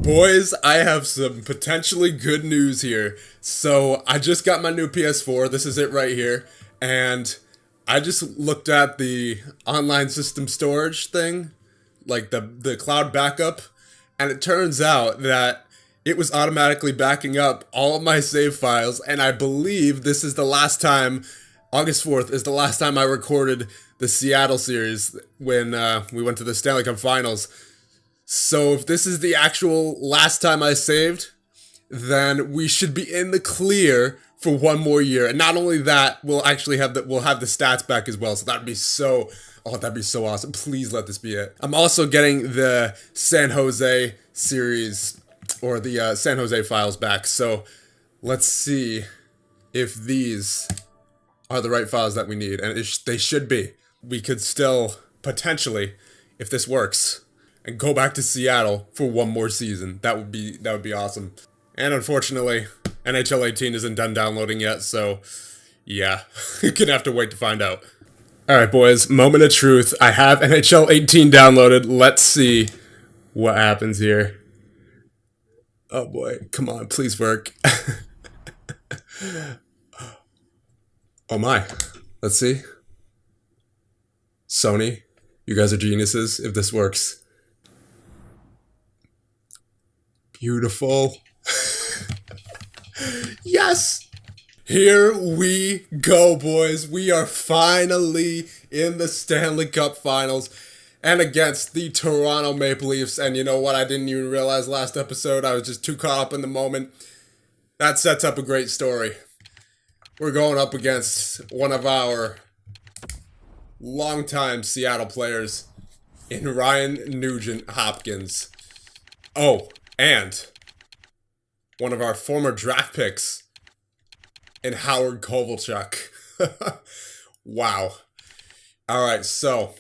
Boys, I have some potentially good news here. So, I just got my new PS4. This is it right here. And I just looked at the online system storage thing, like the cloud backup, and it turns out that it was automatically backing up all of my save files, and I believe this is the last time, August 4th is the last time I recorded the Seattle series when we went to the Stanley Cup Finals. So if this is the actual last time I saved, then we should be in the clear for one more year. And not only that, we'll actually have we'll have the stats back as well. So that'd be so awesome. Please let this be it. I'm also getting the San Jose series or the San Jose files back. So let's see if these are the right files that we need, and they should be. We could still potentially, if this works, and go back to Seattle for one more season. That would be awesome. And unfortunately, NHL 18 isn't done downloading yet, so yeah, you're gonna have to wait to find out. Alright boys, moment of truth. I have NHL 18 downloaded. Let's see what happens here. Oh boy, come on, please work. Oh my. Let's see. Sony, you guys are geniuses if this works. Beautiful. Yes! Here we go, boys. We are finally in the Stanley Cup Finals and against the Toronto Maple Leafs. And you know what? I didn't even realize last episode. I was just too caught up in the moment. That sets up a great story. We're going up against one of our longtime Seattle players in Ryan Nugent-Hopkins. Oh, and one of our former draft picks in Howard Kovalchuk. Wow. Alright, so.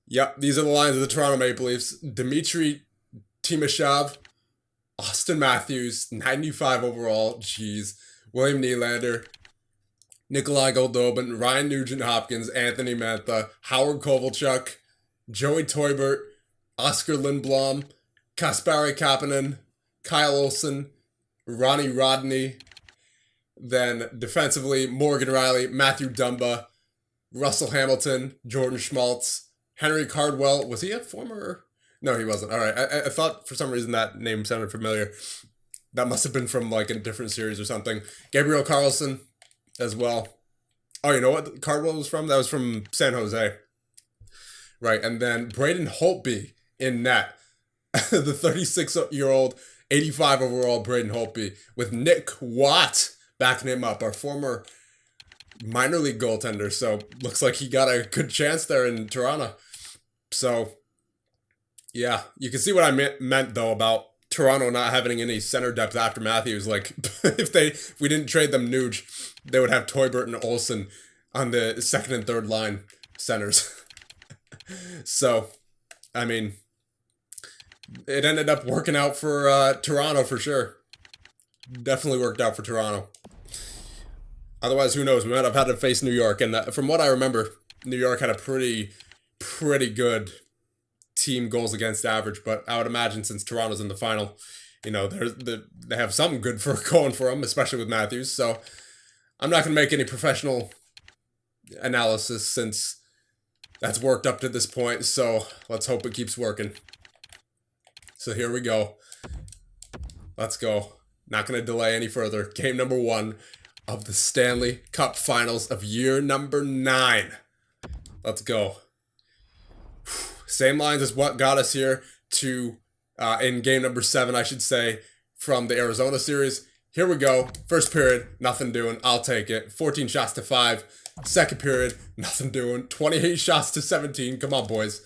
Yep, these are the lines of the Toronto Maple Leafs. Dmitry Timashov, Austin Matthews, 95 overall, jeez. William Nylander, Nikolai Goldobin, Ryan Nugent-Hopkins, Anthony Mantha, Howard Kovalchuk, Joey Teubert, Oscar Lindblom, Kasperi Kapanen, Kyle Olsen, Ronnie Rodney. Then defensively, Morgan Riley, Matthew Dumba, Russell Hamilton, Jordan Schmaltz, Henry Cardwell. Was he a former? No, he wasn't. All right. I thought for some reason that name sounded familiar. That must have been from like a different series or something. Gabriel Carlson as well. Oh, you know what Cardwell was from? That was from San Jose. Right. And then Braden Holtby in net. The 36-year-old, 85 overall Braden Holtby with Nick Watt backing him up, our former minor league goaltender. So looks like he got a good chance there in Toronto. So yeah, you can see what I meant though about Toronto not having any center depth after Matthews. Like if we didn't trade them Nuge, they would have Teubert and Olsen on the second and third line centers. So, I mean, it ended up working out for Toronto for sure. Definitely worked out for Toronto. Otherwise, who knows? We might have had to face New York. And from what I remember, New York had a pretty good team goals against average. But I would imagine since Toronto's in the final, you know, they have something good for going for them, especially with Matthews. So I'm not going to make any professional analysis since that's worked up to this point. So let's hope it keeps working. So here we go. Let's go. Not going to delay any further. Game number 1 of the Stanley Cup Finals of year number 9. Let's go. Same lines as what got us here to, in game number 7, I should say, from the Arizona series. Here we go. First period, nothing doing. I'll take it. 14 shots to 5. Second period, nothing doing. 28 shots to 17. Come on, boys.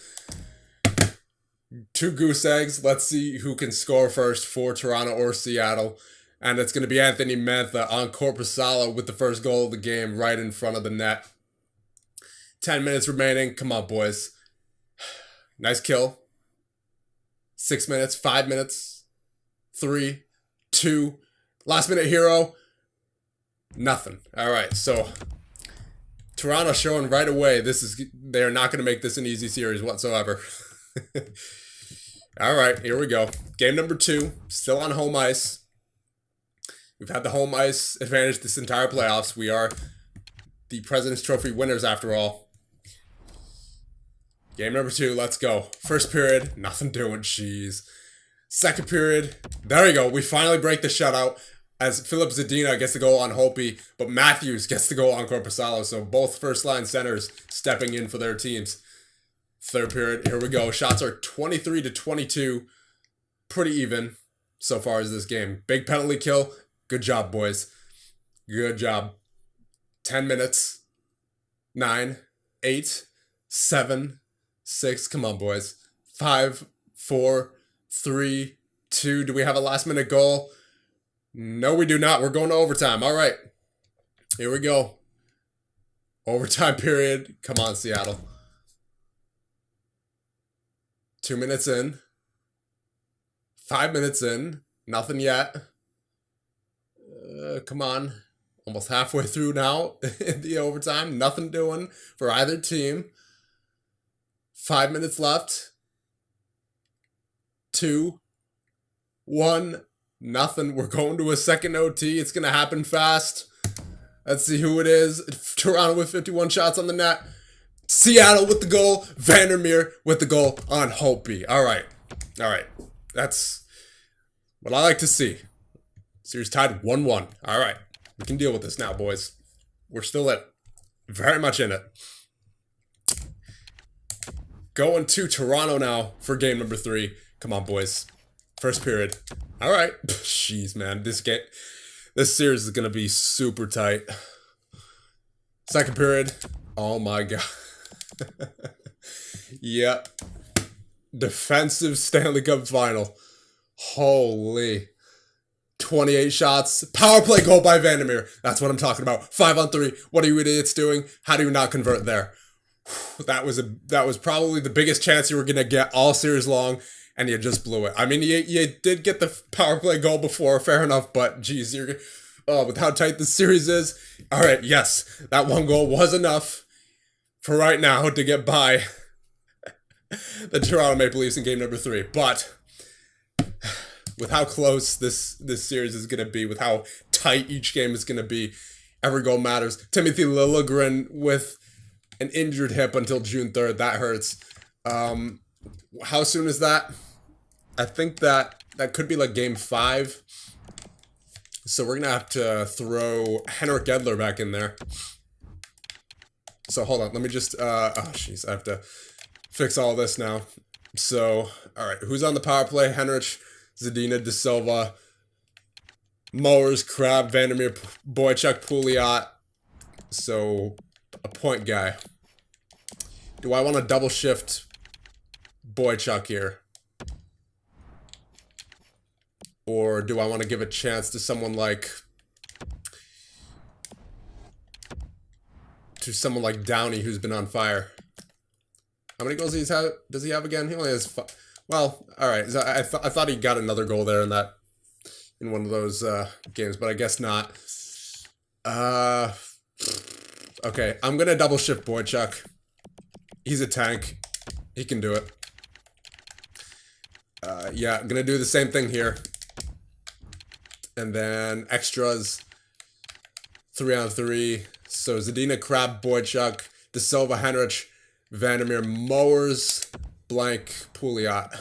2 goose eggs. Let's see who can score first for Toronto or Seattle. And it's going to be Anthony Mantha on Korpisalo with the first goal of the game right in front of the net. 10 minutes remaining. Come on, boys. Nice kill. 6 minutes, 5 minutes, 3, 2. Last minute hero. Nothing. All right, so Toronto showing right away they're not going to make this an easy series whatsoever. All right, here we go. Game number 2, still on home ice. We've had the home ice advantage this entire playoffs. We are the President's Trophy winners after all. Game number 2, let's go. First period, nothing doing, jeez. Second period, there we go. We finally break the shutout as Filip Zadina gets the goal on Hopi, but Matthews gets the goal on Korpisalo. So both first-line centers stepping in for their teams. Third period, here we go. Shots are 23-22. Pretty even so far as this game. Big penalty kill. Good job, boys. Good job. 10 minutes. 9, 8, 7, 6. Come on, boys. 5, 4, 3, 2. Do we have a last-minute goal? No, we do not. We're going to overtime. All right. Here we go. Overtime period. Come on, Seattle. 2 minutes in. 5 minutes in. Nothing yet. Come on. Almost halfway through now in the overtime. Nothing doing for either team. 5 minutes left. 2, 1, nothing. We're going to a second OT. It's going to happen fast. Let's see who it is. Toronto with 51 shots on the net. Seattle with the goal. Vandermeer with the goal on Hopi. All right. All right. That's what I like to see. Series tied 1-1. All right. We can deal with this now, boys. We're still very much in it. Going to Toronto now for game number 3. Come on, boys. First period. All right. Jeez, man. This series is going to be super tight. Second period. Oh, my God. Yep. Defensive Stanley Cup final. Holy. 28 shots. Power play goal by Vandermeer. That's what I'm talking about. 5-on-3. What are you idiots doing? How do you not convert there? That was probably the biggest chance you were going to get all series long, and you just blew it. I mean, you did get the power play goal before, fair enough, but geez, with how tight this series is. All right, yes, that one goal was enough for right now to get by the Toronto Maple Leafs in game number 3. But with how close this series is going to be, with how tight each game is going to be, every goal matters. Timothy Liljegren with an injured hip until June 3rd. That hurts. How soon is that? I think that could be like game 5. So we're going to have to throw Henrik Edler back in there. So hold on. Let me just... oh, jeez. I have to fix all this now. So, all right. Who's on the power play? Henrik, Zadina, De Silva, Mowers, Crab, Vandermeer, Boychuk, Pouliot. So, a point guy. Do I want to double shift Boychuk here? Or do I want to give a chance to someone like... Downey, who's been on fire? How many goals does he have again? He only has 5. Well, all right. So I thought he got another goal there in one of those games, but I guess not. Okay, I'm gonna double shift Boychuk. He's a tank. He can do it. Yeah, I'm gonna do the same thing here. And then extras. 3-on-3. So Zadina, Crab, Boychuk, De Silva, Henrik, Vandermeer, Mowers, blank, Pouliot.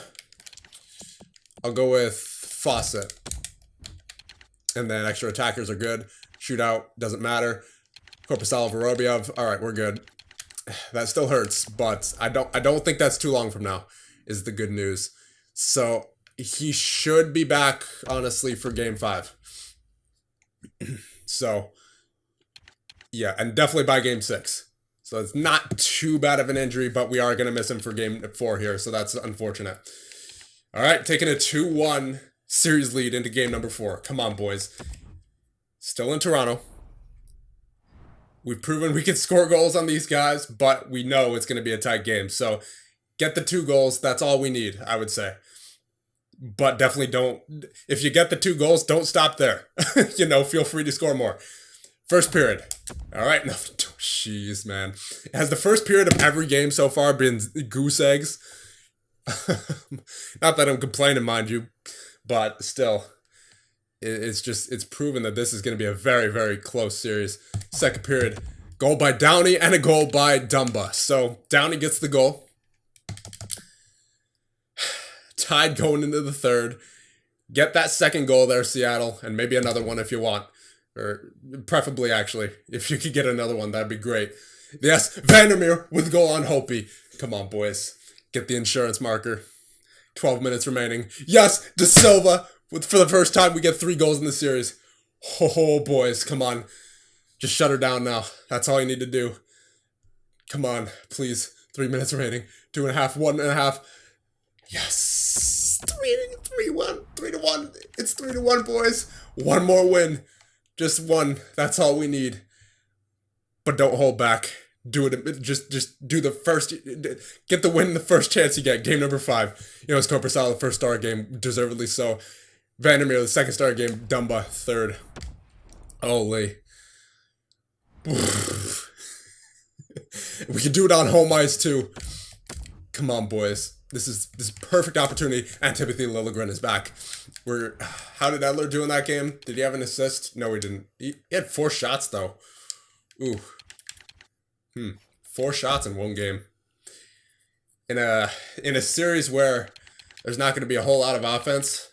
I'll go with Fawcett. And then extra attackers are good. Shootout, doesn't matter. Korpisalo, Vorobiev. All right, we're good. That still hurts, but I don't think that's too long from now, is the good news. So he should be back, honestly, for game 5. So, yeah, and definitely by game 6. So it's not too bad of an injury, but we are going to miss him for game 4 here, so that's unfortunate. All right, taking a 2-1 series lead into game number 4. Come on, boys. Still in Toronto. We've proven we can score goals on these guys, but we know it's going to be a tight game. So get the 2 goals. That's all we need, I would say. But definitely don't... If you get the 2 goals, don't stop there. Feel free to score more. First period. All right. No, jeez, man. Has the first period of every game so far been goose eggs? Not that I'm complaining, mind you, but still, it's proven that this is going to be a very, very close series. Second period, goal by Downey and a goal by Dumba. So Downey gets the goal. Tied going into the third. Get that second goal there, Seattle, and maybe another one if you want. Or preferably, actually, if you could get another one, that'd be great. Yes, Vandermeer with goal on Hopi. Come on, boys. Get the insurance marker. 12 minutes remaining. Yes, De Silva. For the first time, we get 3 goals in the series. Oh, boys, come on. Just shut her down now. That's all you need to do. Come on, please. 3 minutes remaining. 2.5, 1.5. Yes! 3-1. It's 3-1, boys. One more win. Just one. That's all we need. But don't hold back. Do it. Just do the first. Get the win the first chance you get. Game number 5. You know, it's Corpusal, the first star game, deservedly so. Vandermeer, the second star game. Dumba, third. Holy. We can do it on home ice too. Come on, boys. This is perfect opportunity. And Timothy Liljegren is back. How did Edler do in that game? Did he have an assist? No, he didn't. He had 4 shots though. Ooh. 4 shots in one game. In a series where there's not going to be a whole lot of offense.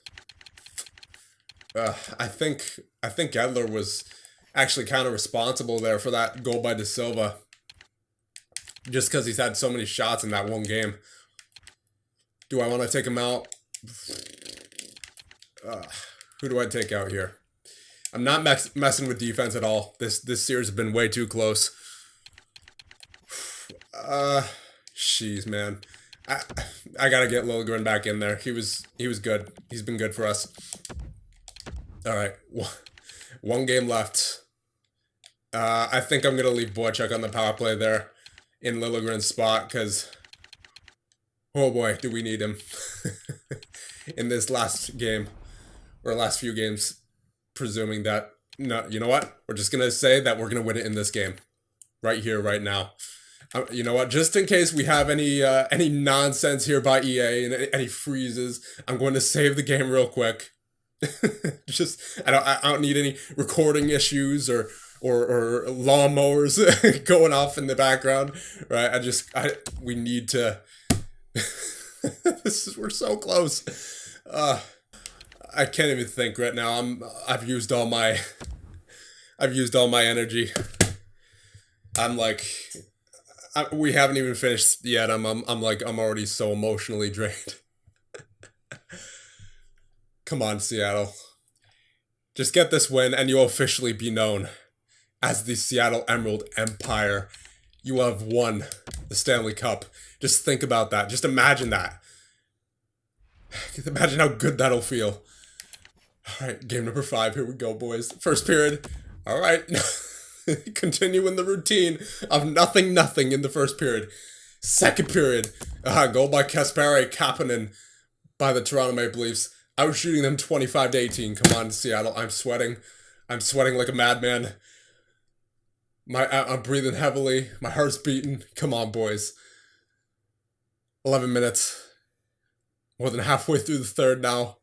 I think Edler was actually kind of responsible there for that goal by De Silva. Just because he's had so many shots in that one game. Do I want to take him out? Who do I take out here? I'm not messing with defense at all. This series has been way too close. Jeez, man. I gotta get Liljegren back in there. He was good. He's been good for us. All right, one game left. I think I'm gonna leave Boychuk on the power play there in Liljegren's spot because, oh boy, do we need him in this last game or last few games. Presuming that, no, you know what? We're just gonna say that we're gonna win it in this game, right here, right now. You know what? Just in case we have any nonsense here by EA and any freezes, I'm going to save the game real quick. Just I don't need any recording issues or lawnmowers going off in the background, right? We need to. We're so close. I can't even think right now. I've used all my energy. I'm like, we haven't even finished yet. I'm already so emotionally drained. Come on, Seattle. Just get this win and you'll officially be known as the Seattle Emerald Empire. You have won the Stanley Cup. Just think about that. Just imagine that. Imagine how good that'll feel. All right, game number 5. Here we go, boys. First period. All right. Continuing the routine of nothing in the first period. Second period. Goal by Kasperi Kapanen by the Toronto Maple Leafs. I was shooting them 25-18. Come on, Seattle. I'm sweating. I'm sweating like a madman. I'm breathing heavily. My heart's beating. Come on, boys. 11 minutes. More than halfway through the third now.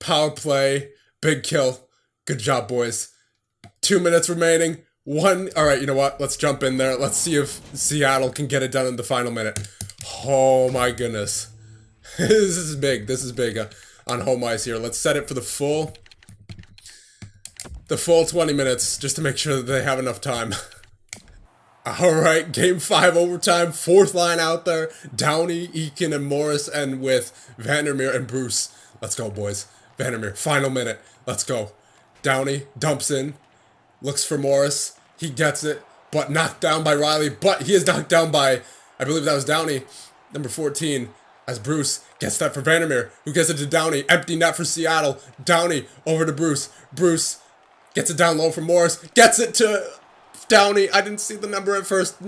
Power play. Big kill. Good job, boys. 2 minutes remaining. Alright, you know what? Let's jump in there. Let's see if Seattle can get it done in the final minute. Oh my goodness. This is big. This is big on home ice here. Let's set it for the full 20 minutes just to make sure that they have enough time. Alright, game 5 overtime. 4th line out there. Downey, Eakin, and Morris, and with Vandermeer and Bruce. Let's go, boys. Vandermeer, final minute. Let's go. Downey dumps in. Looks for Morris. He gets it, but knocked down by Riley. But he is knocked down by, I believe that was Downey, number 14, as Bruce gets that for Vandermeer, who gets it to Downey. Empty net for Seattle. Downey over to Bruce. Bruce gets it down low for Morris. Gets it to Downey. I didn't see the number at first.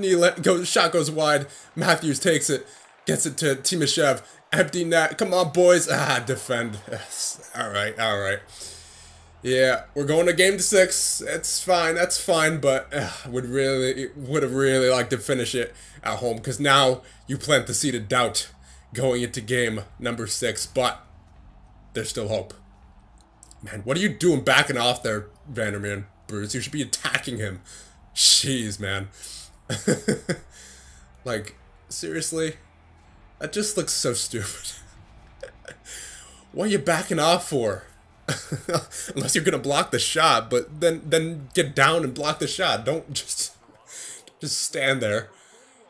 Shot goes wide. Matthews takes it. Gets it to Timoshev. Empty net. Come on, boys. Defend. All right. Yeah, we're going to game 6. It's fine. That's fine, but would have really liked to finish it at home because now you plant the seed of doubt going into game number 6, but there's still hope. Man, what are you doing backing off there, Vandermeer and Bruce? You should be attacking him. Jeez, man. Like, seriously? That just looks so stupid. What are you backing off for? Unless you're gonna block the shot, but then get down and block the shot. Don't just stand there.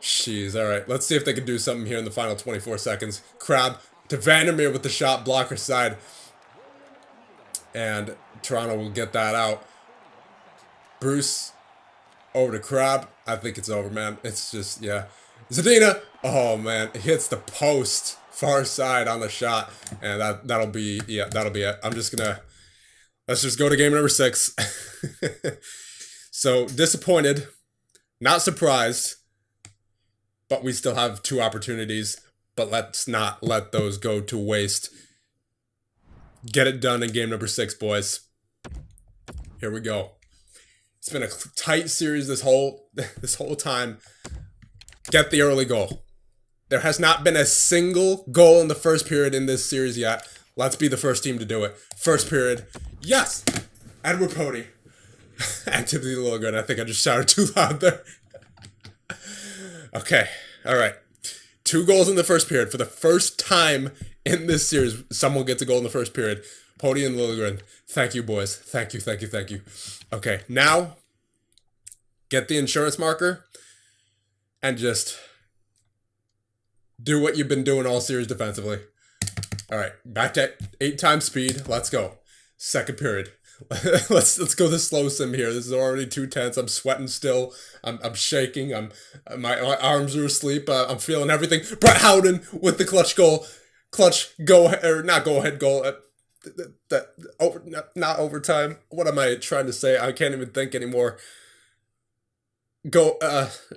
Jeez, alright. Let's see if they can do something here in the final 24 seconds. Crab to Vandermeer with the shot, blocker side. And Toronto will get that out. Bruce over to Crab. I think it's over, man. It's just, yeah. Zadina. Oh, man. It hits the post. Far side on the shot. And that'll be, yeah, that'll be it. I'm just gonna, let's just go to game number 6. So, disappointed. Not surprised. But we still have 2 opportunities. But let's not let those go to waste. Get it done in game number 6, boys. Here we go. It's been a tight series this whole time. Get the early goal. There has not been a single goal in the first period in this series yet. Let's be the first team to do it. First period. Yes! Edward Pody. And Timothy Liljegren. I think I just shouted too loud there. Okay. Alright. 2 goals in the first period. For the first time in this series, someone gets a goal in the first period. Pody and Liljegren. Thank you, boys. Thank you, thank you, thank you. Okay, now, get the insurance marker and just do what you've been doing all series defensively. All right, back to 8 times speed. Let's go. Second period. let's go the slow sim here. This is already too tense. I'm sweating still. I'm shaking. My arms are asleep. I'm feeling everything. Brett Howden with the clutch goal. Clutch go ahead, or not go ahead goal. Not overtime. What am I trying to say? I can't even think anymore. Go.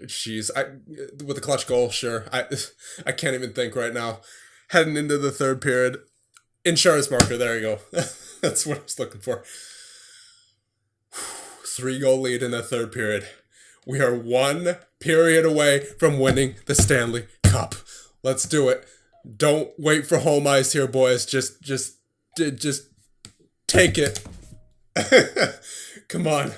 Jeez. With the clutch goal. Sure. I can't even think right now. Heading into the third period. Insurance marker. There you go. That's what I was looking for. 3-goal lead in the third period. We are 1 period away from winning the Stanley Cup. Let's do it. Don't wait for home ice here, boys. Just take it. Come on.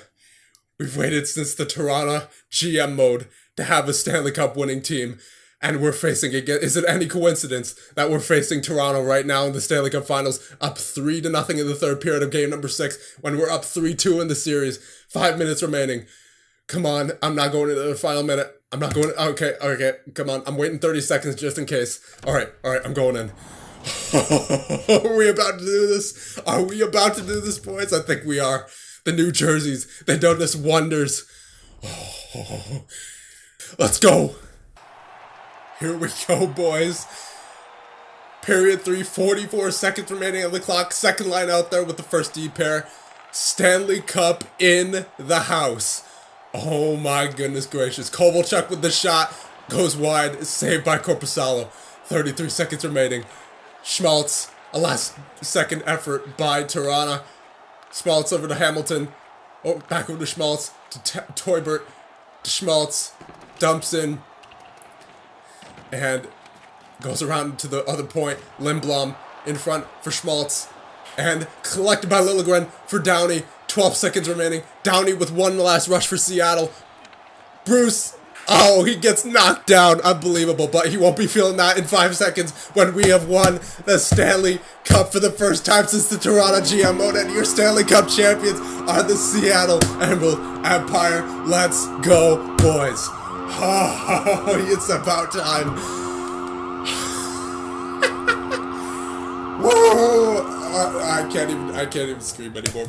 We've waited since the Toronto GM mode to have a Stanley Cup winning team. And we're facing again. Is it any coincidence that we're facing Toronto right now in the Stanley Cup Finals, up 3-0 in the third period of game number 6, when we're up 3-2 in the series, 5 minutes remaining. Come on, I'm not going into the final minute. I'm not going. Okay, come on. I'm waiting 30 seconds just in case. All right, I'm going in. Are we about to do this? Are we about to do this, boys? I think we are. The New Jerseys, they done us wonders. Let's go. Here we go, boys. Period 3, 44 seconds remaining on the clock. Second line out there with the first D pair. Stanley Cup in the house. Oh my goodness gracious. Kovalchuk with the shot. Goes wide. Saved by Korpisalo. 33 seconds remaining. Schmaltz. A last second effort by Toronto. Schmaltz over to Hamilton. Oh, back over to Schmaltz. To Toibert. To Schmaltz. Dumps in. And goes around to the other point. Lindblom in front for Schmaltz. And collected by Liljegren for Downey. 12 seconds remaining. Downey with one last rush for Seattle. Bruce. Oh, he gets knocked down. Unbelievable. But he won't be feeling that in 5 seconds when we have won the Stanley Cup for the first time since the Toronto GM mode. And your Stanley Cup champions are the Seattle Empire. Let's go, boys. Oh, it's about time. Whoa! I can't even scream anymore.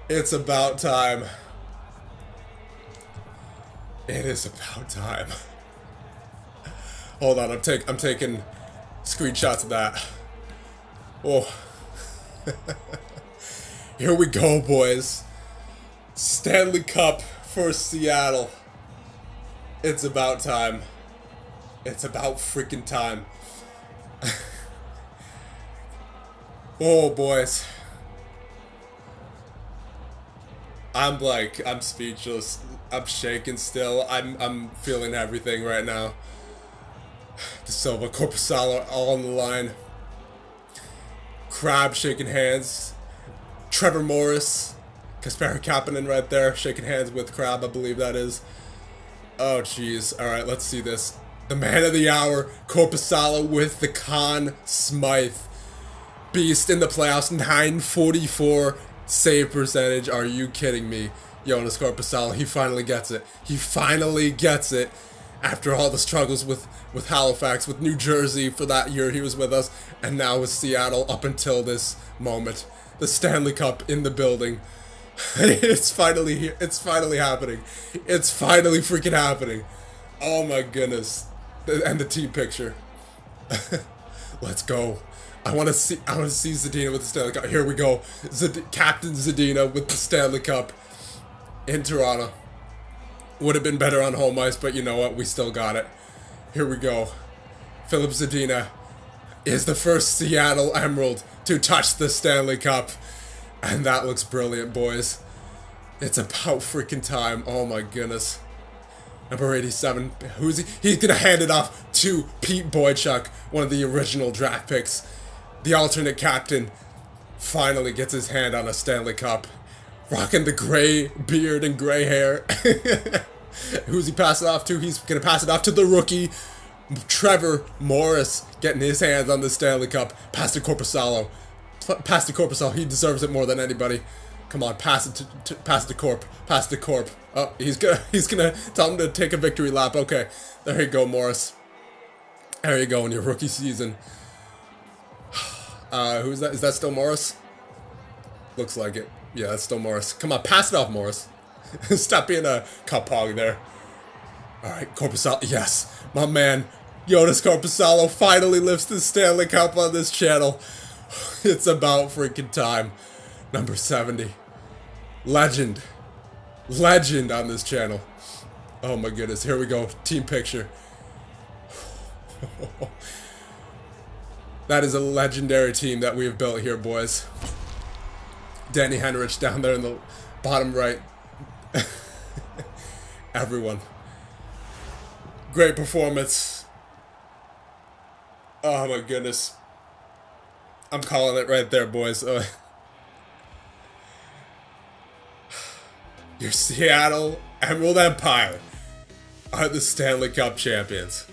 It's about time. It is about time. Hold on, I'm taking screenshots of that. Oh. Here we go, boys. Stanley Cup for Seattle. It's about time. It's about freaking time. Oh, boys. I'm speechless. I'm shaking still. I'm feeling everything right now. De Silva, Korpisalo all on the line. Crab shaking hands. Trevor Morris, Kasperi Kapanen right there shaking hands with Crab, I believe that is. Oh jeez. All right, let's see this. The man of the hour, Korpisalo with the Conn Smythe. Beast in the playoffs, 944 save percentage. Are you kidding me? Jonas Korpisalo, he finally gets it. He finally gets it after all the struggles with Halifax, with New Jersey for that year he was with us, and now with Seattle up until this moment. The Stanley Cup in the building. It's finally here. It's finally happening. It's finally freaking happening. Oh my goodness. And the team picture. Let's go. I want to see Zadina with the Stanley Cup. Here we go. Captain Zadina with the Stanley Cup in Toronto. Would have been better on home ice, but you know what? We still got it. Here we go. Philip Zadina is the first Seattle Emerald to touch the Stanley Cup. And that looks brilliant, boys. It's about freaking time. Oh my goodness. Number 87. Who's he? He's going to hand it off to Pete Boychuk, one of the original draft picks. The alternate captain finally gets his hand on a Stanley Cup. Rocking the gray beard and gray hair. Who's he passing it off to? He's going to pass it off to the rookie, Trevor Morris, getting his hands on the Stanley Cup. Pass to Korpisalo. Pass to Korpisalo. He deserves it more than anybody. Come on, pass it to pass it to Corp. Pass it to Corp. Oh, he's gonna tell him to take a victory lap. Okay, there you go, Morris. There you go in your rookie season. Who's that? Is that still Morris? Looks like it. Yeah, that's still Morris. Come on, pass it off, Morris. Stop being a cup hog there. All right, Korpisalo. Yes, my man, Jonas Korpisalo finally lifts the Stanley Cup on this channel. It's about freaking time. Number 70. Legend. Legend on this channel. Oh my goodness. Here we go. Team picture. That is a legendary team that we have built here, boys. Danny Henrich down there in the bottom right. Everyone. Great performance. Oh my goodness. I'm calling it right there, boys. Your Seattle Emerald Empire are the Stanley Cup champions.